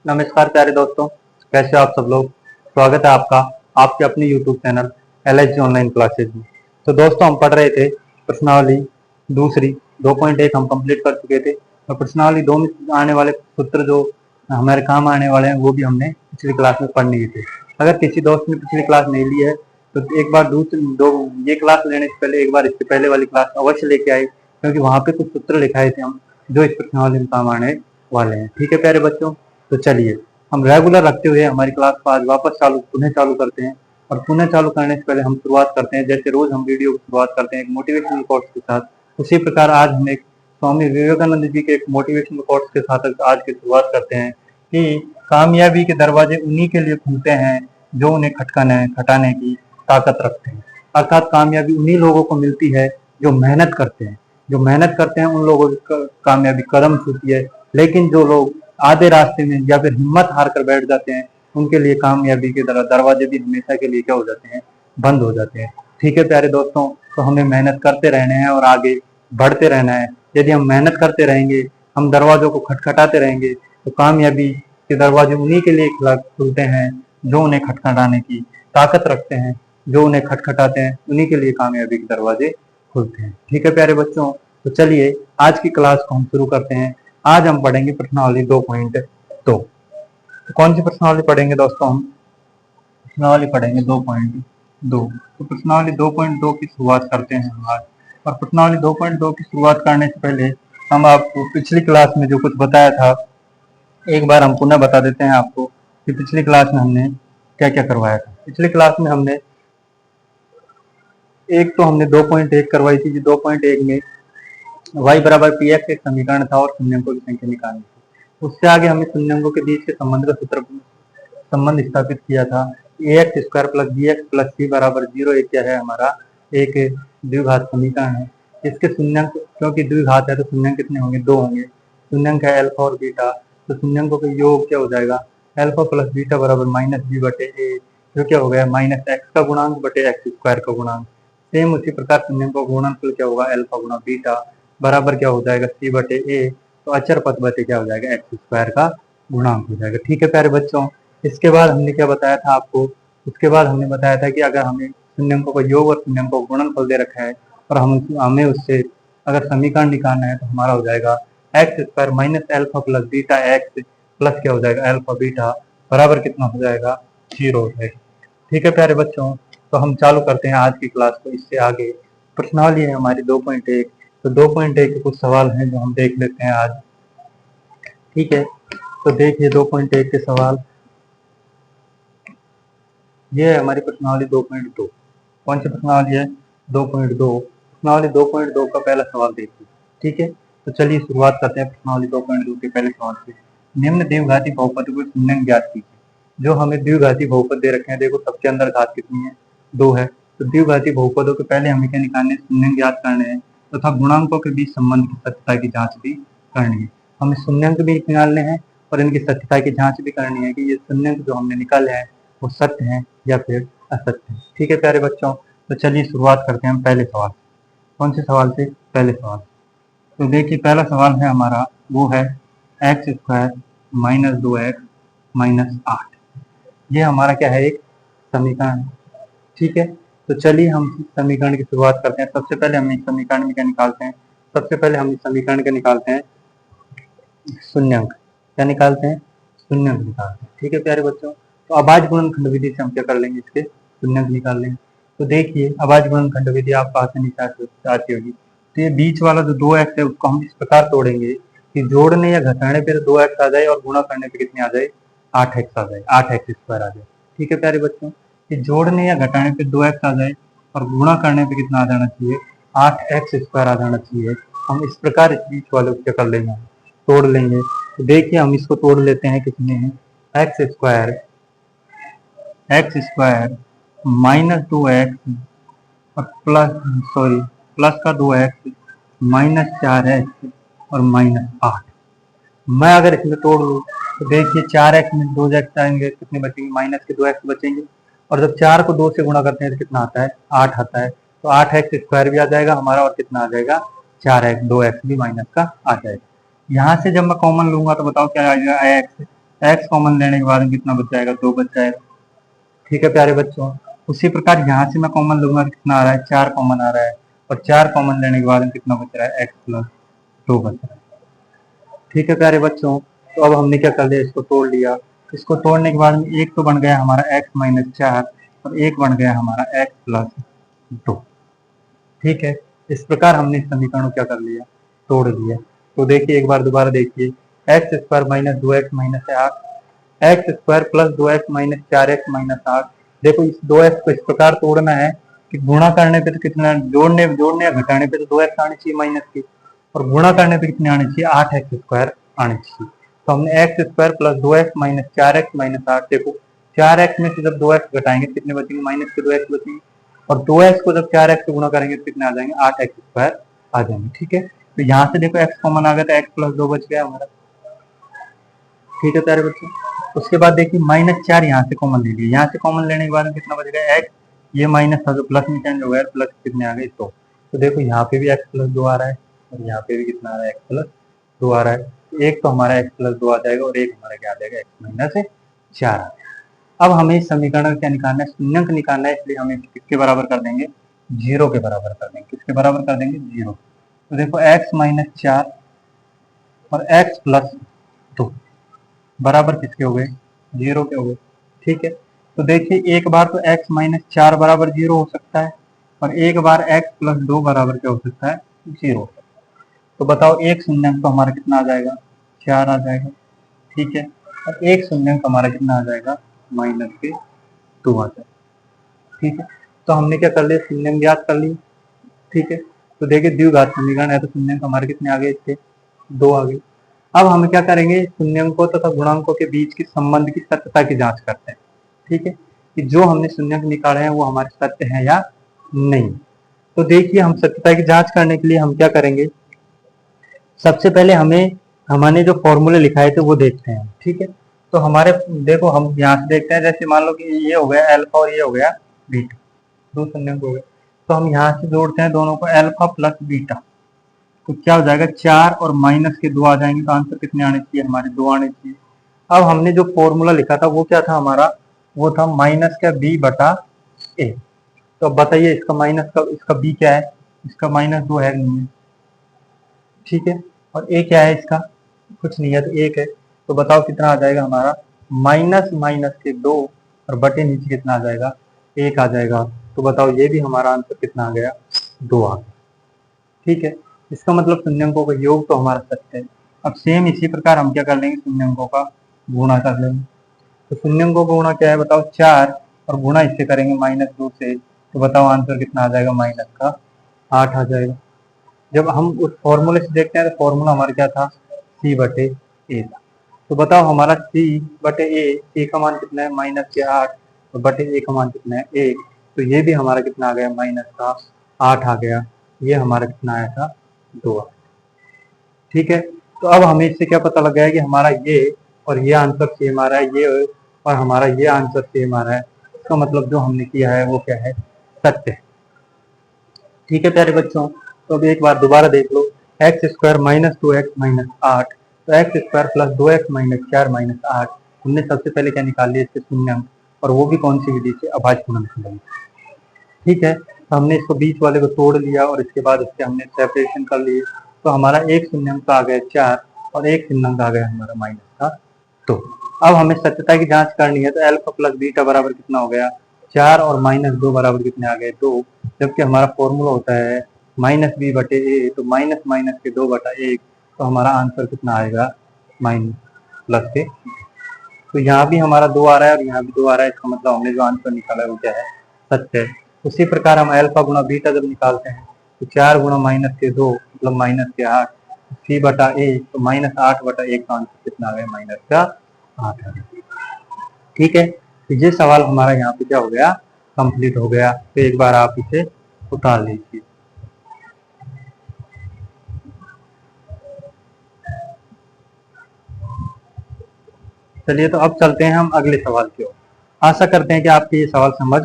नमस्कार प्यारे दोस्तों, कैसे हो आप सब लोग। स्वागत है आपका आपके अपने YouTube channel LHG online classes में। तो दोस्तों, हम पढ़ रहे थे प्रश्नावली दूसरी 2.1 हम कंप्लीट कर चुके थे, और प्रश्नावली 2 में आने वाले सूत्र जो हमारे काम आने वाले हैं वो भी हमने पिछली क्लास में पढ़ लिए थे। अगर किसी दोस्त ने पिछली क्लास नहीं ली है तो एक बार ये क्लास लेने से पहले एक बार इससे पहले वाली क्लास अवश्य लेके आए, क्योंकि वहाँ पे कुछ सूत्र लिखाए थे हम जो इस प्रश्नावली में काम आने वाले हैं। ठीक है प्यारे बच्चों, तो चलिए हम रेगुलर रखते हुए हमारी क्लास को आज वापस पुनः चालू करते हैं। और पुनः चालू करने से पहले हम शुरुआत करते हैं, जैसे रोज हम वीडियो की शुरुआत करते हैं एक मोटिवेशनल कोट्स के साथ, उसी प्रकार आज हम एक स्वामी विवेकानंद जी के एक मोटिवेशनल कोट्स के साथ आज की शुरुआत करते हैं कि कामयाबी के दरवाजे उन्हीं के लिए खुलते हैं जो उन्हें खटाने की ताकत रखते हैं। अर्थात कामयाबी उन्हीं लोगों को मिलती है जो मेहनत करते हैं। जो मेहनत करते हैं उन लोगों की कामयाबी कदम छूती है, लेकिन जो लोग आधे रास्ते में या फिर हिम्मत हार कर बैठ जाते हैं उनके लिए कामयाबी के दरवाजे भी हमेशा के लिए क्या हो जाते हैं, बंद हो जाते हैं। ठीक है प्यारे दोस्तों, तो हमें मेहनत करते रहना है और आगे बढ़ते रहना है। यदि हम मेहनत करते रहेंगे, हम दरवाजों को खटखटाते रहेंगे, तो कामयाबी के दरवाजे उन्हीं के लिए खुलते हैं जो उन्हें खटखटाने की ताकत रखते हैं। जो उन्हें खटखटाते हैं उन्हीं के लिए कामयाबी के दरवाजे खुलते हैं। ठीक है प्यारे बच्चों, तो चलिए आज की क्लास को हम शुरू करते हैं। आज हम पढ़ेंगे प्रश्नावली 2.2। तो कौन सी प्रश्नावली पढ़ेंगे दोस्तों? हम प्रश्नावली पढ़ेंगे 2.2। तो प्रश्नावली 2.2 की शुरुआत करते हैं हम आज। और प्रश्नावली 2.2 की शुरुआत करने से पहले हम आपको पिछली क्लास में जो कुछ बताया था एक बार हम पुनः बता देते हैं आपको कि पिछली क्लास में हमने क्या क्या करवाया था। पिछली क्लास में हमने 2.1 करवाई थी। जो 2.1 में y बराबर पी एक्स एक समीकरण था और शून्यंकों की संख्या निकालनी थी। उससे आगे हमें शून्यंकों के बीच के संबंध का संबंध स्थापित किया था। A x square plus b x plus c बराबर 0 एक क्या है, हमारा एक द्विघात समीकरण है। इसके शून्यंक, क्योंकि द्विघात है तो शून्यंक कितने होंगे, 2 होंगे। शून्यंक है अल्फा और बीटा, तो शून्यंकों का योग क्या हो जाएगा, अल्फा प्लस बीटा बराबर माइनस बी बटे ए, जो क्या हो गया माइनस एक्स का गुणांक बटे एक्स स्क्वायर का गुणांक। सेम उसी प्रकार शून्यंकों का गुणनफल क्या होगा, अल्फा गुणा बीटा बराबर क्या हो जाएगा, सी बटे ए, तो अचर पद बटे क्या हो जाएगा, एक्स स्क्वायर का गुणांक हो जाएगा। ठीक है प्यारे बच्चों, इसके बाद हमने क्या बताया था आपको, उसके बाद हमने बताया था कि अगर हमें शून्यंकों का योग और शून्यंकों का गुणनफल दे रखा है और हमें उससे अगर समीकरण निकालना है तो हमारा हो जाएगा x square minus alpha plus beta x plus क्या हो जाएगा, अल्फा बीटा बराबर कितना हो जाएगा, 0 हो जाएगा। ठीक है प्यारे बच्चों, तो हम चालू करते हैं आज की क्लास को। इससे आगे प्रश्नावली है हमारी 2.1। तो 2.1 के कुछ सवाल हैं जो हम देख लेते हैं आज। ठीक है, तो देखिए 2.1 के सवाल, ये है हमारी प्रश्नावली 2.2। कौन सी प्रश्नावली है, 2.2। प्रश्नावली 2.2 का पहला सवाल देखिए। ठीक है, तो चलिए शुरुआत करते हैं प्रश्नावली 2.2 के पहले सवाल से। निम्न द्विघाती बहुपद को शून्यंक ज्ञात कीजिए। जो हमें द्विघाती बहुपद दे रखे हैं, देखो सबके अंदर घात कितनी है, 2 है। तो द्विघाती बहुपदों के पहले हमें क्या निकालने, शून्यंक ज्ञात करने हैं तथा गुणांकों के बीच संबंध की सत्यता की जांच भी करनी है। हमें शून्यंक भी निकालने हैं और इनकी सत्यता की जांच भी करनी है कि ये शून्यंक जो हमने निकाले हैं वो सत्य हैं या फिर असत्य हैं। ठीक है प्यारे बच्चों, तो चलिए शुरुआत करते हैं हम पहले सवाल। कौन से सवाल से, पहले सवाल। तो देखिए पहला सवाल है हमारा, वो है x square minus 2x minus 8। ये हमारा क्या है, एक समीकरण। ठीक है, तो चलिए हम समीकरण की शुरुआत करते हैं। सबसे पहले हम इस समीकरण में क्या निकालते हैं, सबसे पहले हम इस समीकरण के निकालते हैं शून्यंक। क्या निकालते हैं, शून्यंक निकालते हैं। ठीक है प्यारे बच्चों, तो अभाज्य गुणनखंड विधि से हम क्या कर लेंगे, इसके शून्यंक निकाल लेंगे। तो देखिए अभाज्य गुणनखंड विधि आप पास से निकाल आती होगी। तो ये बीच वाला जो 2x है उसको हम इस प्रकार तोड़ेंगे कि जोड़ने या घटाने पर 2x आ जाए और गुणा करने पे कितनी आ जाए, 8x आ जाए, 8x स्क्वायर आ जाए। ठीक है प्यारे बच्चों, कि जोड़ने या घटाने पे 2x आ जाए और गुणा करने पे कितना आ जाना चाहिए, 8x स्क्वायर आ जाना चाहिए। हम इस प्रकार इस बीच वाले को क्या कर लेंगे, तोड़ लेंगे। तो देखिए हम इसको तोड़ लेते हैं कितने, एक्स स्क्वायर माइनस 2x और प्लस का 2x माइनस 4x और माइनस 8। मैं अगर इसमें तोड़ लूँ तो देखिए 4x में 2x आएंगे, कितने बचेंगे, माइनस के 2x बचेंगे। और जब 4 को 2 से गुणा करते हैं तो कितना आता है, 8 आता है। तो 8x स्क्वायर भी आ जाएगा हमारा और कितना आ जाएगा, 4x, 2x भी माइनस का आ जाएगा। यहाँ से जब मैं कॉमन लूंगा तो बताओ क्या आ जाएगा, x x कॉमन लेने के बाद में कितना बच जाएगा, 2 बच जाएगा। ठीक है प्यारे बच्चों, उसी प्रकार यहाँ से मैं कॉमन लूंगा, कितना आ रहा है, 4 कॉमन आ रहा है, और 4 कॉमन लेने के बाद में कितना बच रहा है, x प्लस 2 बच रहा है। ठीक है प्यारे बच्चों, तो अब हमने क्या कर लिया, इसको तोड़ लिया। इसको तोड़ने के बाद में एक तो बन गया हमारा x माइनस 4 और एक बन गया हमारा x प्लस 2। ठीक है, इस प्रकार हमने समीकरण को क्या कर लिया, तोड़ लिया। तो देखिए एक बार दोबारा देखिए, x square minus 2x minus 8, x square plus 2x minus 4x minus 8। देखो इस 2x को इस प्रकार तोड़ना है कि गुणा करने पे तो कितना, जोड़ने जोड़ने या घटाने पे तो 2x आनी चाहिए माइनस की, और गुणा करने पे कितने आने चाहिए, 8x स्क्वायर आने चाहिए। तो हमने x square plus 2x minus 4x minus 8, देखो 4x में से जब 2x घटाएंगे कितने बचेंगे, माइनस के 2x बचेंगे, और 2x को जब 4x से गुणा करेंगे तो कितने आ जाएंगे, 8x स्क्वायर आ जाएंगे। ठीक है, तो यहाँ से देखो x कॉमन आ गया तो x प्लस 2 बच गया हमारा। ठीक है प्यारे बच्चों, उसके बाद देखिए माइनस 4 यहाँ से कॉमन ले लिया, यहाँ से कॉमन लेने के बाद में कितना बच गया, x, ये माइनस था तो प्लस में चेंज हो गया, प्लस कितने आ गए 2। तो देखो यहाँ पे भी x प्लस 2 आ रहा है और यहाँ पे भी कितना आ रहा है, x प्लस 2 आ रहा है। तो एक तो हमारा x प्लस 2 आ जाएगा और एक हमारा क्या आ जाएगा, x माइनस 4 आ जाएगा। अब हमें इस समीकरण का क्या निकालना है, शून्यंक निकालना है, इसलिए हम किसके बराबर कर देंगे, 0 के बराबर कर देंगे। किसके बराबर कर देंगे, 0। तो देखो x माइनस 4 और x प्लस 2 बराबर किसके हो गए, 0 के हो गए। ठीक है, तो देखिए एक बार तो x माइनस 4 बराबर 0 हो सकता है और एक बार x प्लस 2 बराबर क्या हो सकता है, 0। तो बताओ एक शून्यंक तो हमारा कितना आ जाएगा, 4 आ जाएगा। ठीक है, और एक शून्यंक हमारा कितना आ जाएगा, माइनस के 2 आ जाएगा। ठीक है, तो हमने क्या कर लिया, शून्यंक ज्ञात कर ली। ठीक है, तो देखिए द्विघात समीकरण है तो शून्यंक हमारे कितने आ गए, इसके 2 आ गए। अब हम क्या करेंगे, शून्यंकों तथा गुणांकों के बीच के संबंध की सत्यता की जांच करते हैं। ठीक है, कि जो हमने शून्यंक निकाले हैं वो हमारे सत्य हैं या नहीं। तो देखिए हम सत्यता की जांच करने के लिए हम क्या करेंगे, सबसे पहले हमें हमने जो फॉर्मूले लिखाए थे वो देखते हैं। ठीक है, तो हमारे देखो हम यहाँ से देखते हैं, जैसे मान लो कि ये हो गया अल्फा और ये हो गया बीटा, दो शून्यंक हो गए, तो हम यहाँ से जोड़ते हैं दोनों को, अल्फा प्लस बीटा, तो क्या हो जाएगा, 4 और माइनस के 2 आ जाएंगे, तो आंसर कितने आने चाहिए, हमारे 2 आने चाहिए। अब हमने जो फॉर्मूला लिखा था वो क्या था हमारा, वो था माइनस का बी बटा ए। तो अब बताइए इसका माइनस का, इसका बी क्या है, इसका माइनस 2 है नहीं है। ठीक है, और ए क्या है इसका, कुछ नहीं है तो 1 है। तो बताओ कितना आ जाएगा हमारा, माइनस माइनस के 2 और बटे नीचे कितना आ जाएगा, 1 आ जाएगा। तो बताओ ये भी हमारा आंसर कितना आ गया, 2 आ गया। ठीक है, इसका मतलब शून्यंकों का योग तो हमारा सत्य है। अब सेम इसी प्रकार हम क्या कर लेंगे, शून्यंकों का गुणा कर लेंगे। तो शून्यंकों का गुणा क्या है बताओ, 4 और गुणा इससे करेंगे माइनस 2 से, तो बताओ आंसर कितना आ जाएगा, माइनस का 8 आ जाएगा। जब हम उस फॉर्मूले से देखते हैं तो फॉर्मूला हमारा क्या था, सी बटे ए था। तो बताओ हमारा सी बटे ए, सी का मान कितना है, माइनस के 8, और बटे ए का मान कितना है, 1। तो ये भी हमारा कितना आ गया, माइनस का 8 आ गया। ये हमारा कितना आया था, 2। ठीक है, तो अब हमें इससे क्या पता लग गया है कि हमारा ये और ये आंसर सेम आ रहा है, ये और हमारा ये आंसर सेम आ रहा है। इसका मतलब जो हमने किया है वो क्या है, सत्य है। ठीक है प्यारे बच्चों, तो अब एक बार दोबारा देख लो, x square minus 2x minus 8, तो x square plus 2x minus 4 minus 8, हमने सबसे पहले क्या निकाल लिया, इसके शून्यंक, और वो भी कौन सी विधि से, अभाज्य गुणनखंड विधि। ठीक है, तो हमने इसको बीच वाले को तोड़ लिया और इसके बाद इसके हमने सेपरेशन कर लिए। तो हमारा एक शून्यंक आ गया 4 और एक शून्यंक आ गया हमारा माइनस का 2। अब हमें सत्यता की जांच करनी है, तो अल्फा प्लस बीटा बराबर कितना हो गया, 4 और माइनस 2 बराबर कितने आ गए, 2। जबकि हमारा फॉर्मूला होता है माइनस बी बटे ए, तो माइनस माइनस के 2 बटा 1, तो हमारा आंसर कितना आएगा, माइनस प्लस के। तो यहाँ भी हमारा 2 आ रहा है और यहाँ भी 2 आ रहा है, इसका मतलब हमने जो आंसर निकाला है वो क्या है, सत्य है। उसी प्रकार हम अल्फा गुणा बीटा जब निकालते हैं तो 4 गुणा माइनस के 2 मतलब माइनस के 8, सी बटा ए, तो माइनस 8 बटा 1 का आंसर कितना आ गया, माइनस का 8 आ गया। ठीक है, तो ये सवाल हमारा यहाँ पे क्या हो गया, कंप्लीट हो गया। तो एक बार आप इसे उतार लीजिए। चलिए, तो अब चलते हैं हम अगले सवाल की ओर। आशा करते हैं कि आपके ये सवाल समझ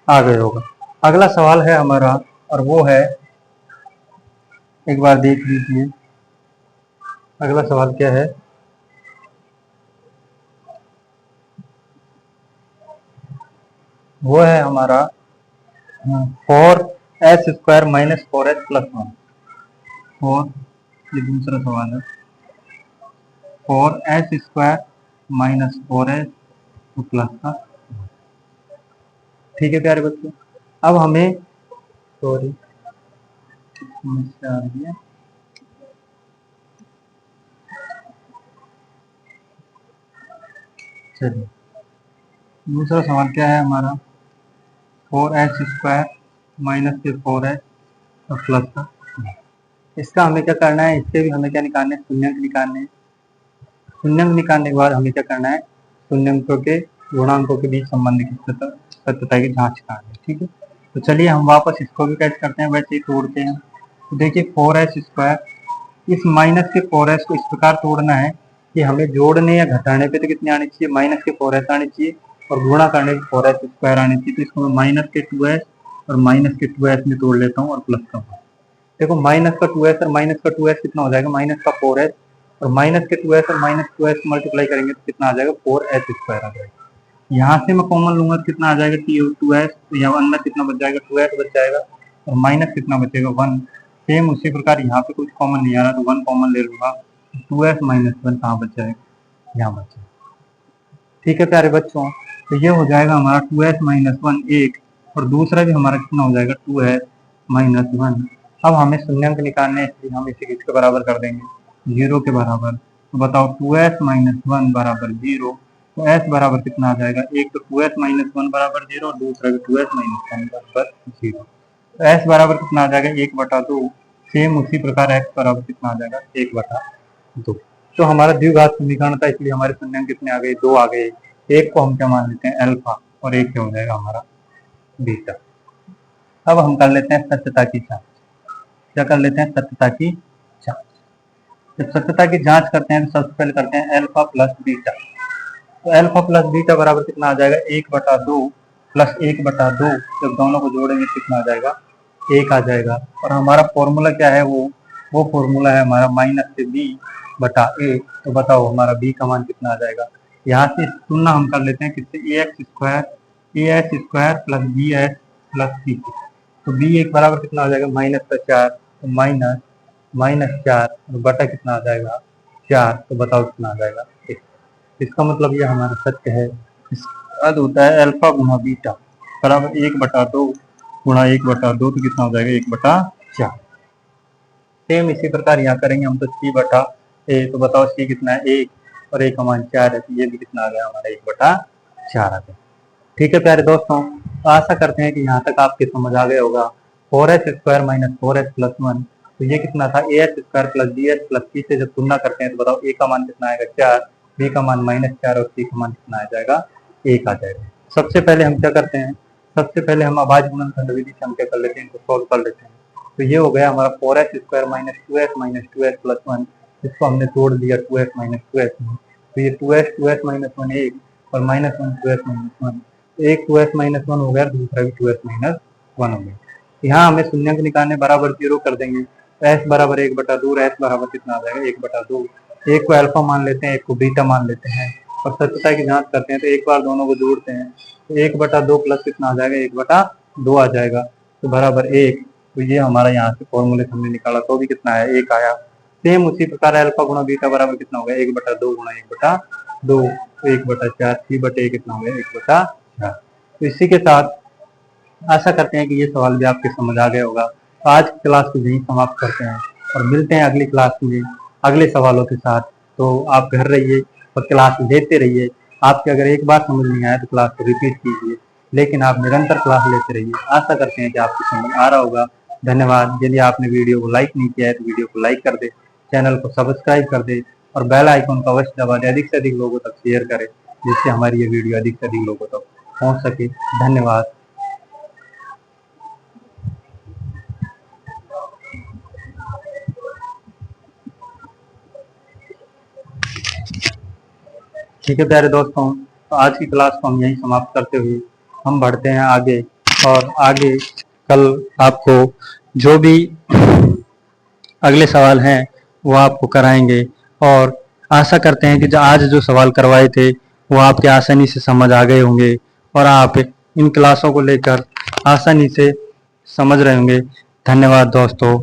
आ गए होगा। अगला सवाल है हमारा, और वो है, एक बार देख लीजिए अगला सवाल क्या है। वो है हमारा 4s² माइनस 4s+1। और ये दूसरा सवाल है 4s² माइनस 4s तो प्लस का। ठीक है प्यारे बच्चों, अब हमें सॉरी समस्या आ रही है। चलिए दूसरा सवाल क्या है हमारा 4s² माइनस के 4s और प्लस का। इसका हमें क्या करना है, इससे भी हमें क्या निकालना है, शून्यंक निकालने हैं। शून्यंक निकालने के बाद हमें क्या करना है, शून्यंकों के गुणांकों के बीच संबंध की सत्यता की जांच करनी है। ठीक है, तो चलिए हम वापस इसको भी कैच करते हैं, वैसे ही तोड़ते हैं। तो देखिए 4s², इस माइनस के 4s को इस प्रकार तोड़ना है कि हमें जोड़ने या घटाने पे तो कितने आने चाहिए, माइनस के 4s आने चाहिए, और गुणा करने पे 4s² आने चाहिए। तो इसको मैं माइनस के 2s और माइनस के 2s में तोड़ लेता हूँ और प्लस का। देखो माइनस का 2s और माइनस का 2s कितना हो जाएगा, माइनस का 4s, और माइनस के 2s और माइनस 2s मल्टीप्लाई करेंगे तो कितना आ जाएगा, 4s² आ जाएगा। यहाँ से मैं कॉमन लूंगा तो कितना आ जाएगा, 2s, तो यहाँ अंदर कितना बच जाएगा, 2s बच जाएगा, और माइनस कितना बचेगा, 1। सेम उसी प्रकार यहाँ पे कुछ कॉमन नहीं आ रहा तो 1 कॉमन ले लूंगा, 2s माइनस 1 कहाँ बच जाएगा, यहाँ बच जाएगा। ठीक है प्यारे बच्चों, तो ये हो जाएगा हमारा 2s माइनस 1 एक, और दूसरा भी हमारा कितना हो जाएगा, 2s माइनस 1। अब हमें शून्यंक निकालने हैं, इसलिए हम इसे किसके बराबर कर देंगे, 0 के बराबर। तो बताओ 2s माइनस 1 बराबर 0, तो s बराबर कितना आ जाएगा, एक तो 2s माइनस 1 बराबर 0 और दूसरा भी 2s माइनस 1 बराबर 0। तो s बराबर कितना आ जाएगा, 1/2। सेम उसी प्रकार x बराबर कितना आ जाएगा, 1/2। तो हमारा द्विघात समीकरण था, इसलिए हमारे शून्यंक कितने आ गए, 2 आ गए। एक को हम क्या मान लेते हैं, अल्फा, और एक क्या हो जाएगा हमारा बीटा। अब हम कर लेते हैं सत्यता की जांच। क्या कर लेते हैं, सत्यता की जांच। जब सत्यता की जांच करते हैं तो सबसे पहले करते हैं अल्फा प्लस बीटा। तो अल्फा प्लस बीटा बराबर कितना आ जाएगा, 1/2 प्लस 1/2। जब दोनों को जोड़ेंगे कितना आ जाएगा, 1 आ जाएगा। और हमारा फॉर्मूला क्या है, वो फॉर्मूला है हमारा -b/a। तो बताओ हमारा b का मान कितना आ जाएगा। यहाँ से तुलना हम कर लेते हैं किससे, ax² plus bs plus c। तो b एक बराबर कितना आ जाएगा, -4, तो -4 और बटा कितना आ जाएगा, 4। तो बताओ कितना आ जाएगा, 1। इसका मतलब ये हमारा सत्य है। इसका अर्थ होता है अल्फा गुणा बीटा बराबर 1/2 गुणा 1/2, तो कितना हो जाएगा, 1/4। सेम इसी प्रकार यहाँ करेंगे हम, तो c/a। तो बताओ c कितना है, 1, और 1 का मान 4 है, तो ये भी कितना आ गया हमारा, 1/4 आ गया। ठीक है प्यारे दोस्तों, तो आशा करते हैं कि यहाँ तक आपके समझ आ गया होगा। 4s² माइनस 4s+1, तो ये कितना था, as² plus bs plus c से जब तुलना करते हैं तो बताओ a का मान कितना आएगा, 4, b का मान -4 और c का मान कितना आ जाएगा, 1 आ जाएगा। सबसे पहले हम क्या करते हैं, सबसे पहले हम अभाज्य गुणनखंड विधि से हम क्या कर लेते हैं, इनको सोल्व कर लेते हैं। तो ये हो गया हमारा 4s² minus 2s minus 2s+1। इसको हमने तोड़ दिया 2s माइनस 2s में, तो ये 2s माइनस 1 1 और -1 2s माइनस 1, एक 2s माइनस 1 हो गया, दूसरा भी 2s माइनस 1 हो गया। यहाँ हमें शून्यंक निकालने बराबर 0 कर देंगे, तो s बराबर 1/2, s बराबर कितना आ जाएगा, 1/2। एक को अल्फा मान लेते हैं, एक को बीटा मान लेते हैं, और सत्यता की जांच करते हैं। तो एक बार दोनों को जोड़ते हैं, तो 1/2 प्लस कितना आ जाएगा, 1/2 आ जाएगा, तो बराबर 1। तो ये हमारा यहाँ से फॉर्मूले हमने निकाला, तो भी कितना आया, 1 आया। सेम उसी प्रकार अल्फा गुणा बीटा बराबर कितना हो गया, 1/2 गुणा 1/2, 1/4, c/a कितना हो गया, 1/4। तो इसी के साथ आशा करते हैं कि ये सवाल भी आपके समझ आ गया होगा। तो आज की क्लास को यहीं समाप्त करते हैं और मिलते हैं अगली क्लास में अगले सवालों के साथ। तो आप घर रहिए और क्लास लेते रहिए। आपके अगर एक बार समझ नहीं आया तो क्लास को रिपीट कीजिए, लेकिन आप निरंतर क्लास लेते रहिए। आशा करते हैं कि आपको समझ आ रहा होगा। धन्यवाद। यदि आपने वीडियो को लाइक नहीं किया है तो वीडियो को लाइक कर दे, चैनल को सब्सक्राइब कर दे और बेल आइकन को अवश्य दबा दे। अधिक से अधिक लोगों तक शेयर करें, जिससे हमारी ये वीडियो अधिक से अधिक लोगों तक पहुंच सके। धन्यवाद। ठीक है प्यारे दोस्तों, तो आज की क्लास को हम यहीं समाप्त करते हुए हम बढ़ते हैं आगे, और आगे कल आपको जो भी अगले सवाल हैं वो आपको कराएंगे। और आशा करते हैं कि जो आज जो सवाल करवाए थे वो आपके आसानी से समझ आ गए होंगे और आप इन क्लासों को लेकर आसानी से समझ रहे होंगे। धन्यवाद दोस्तों।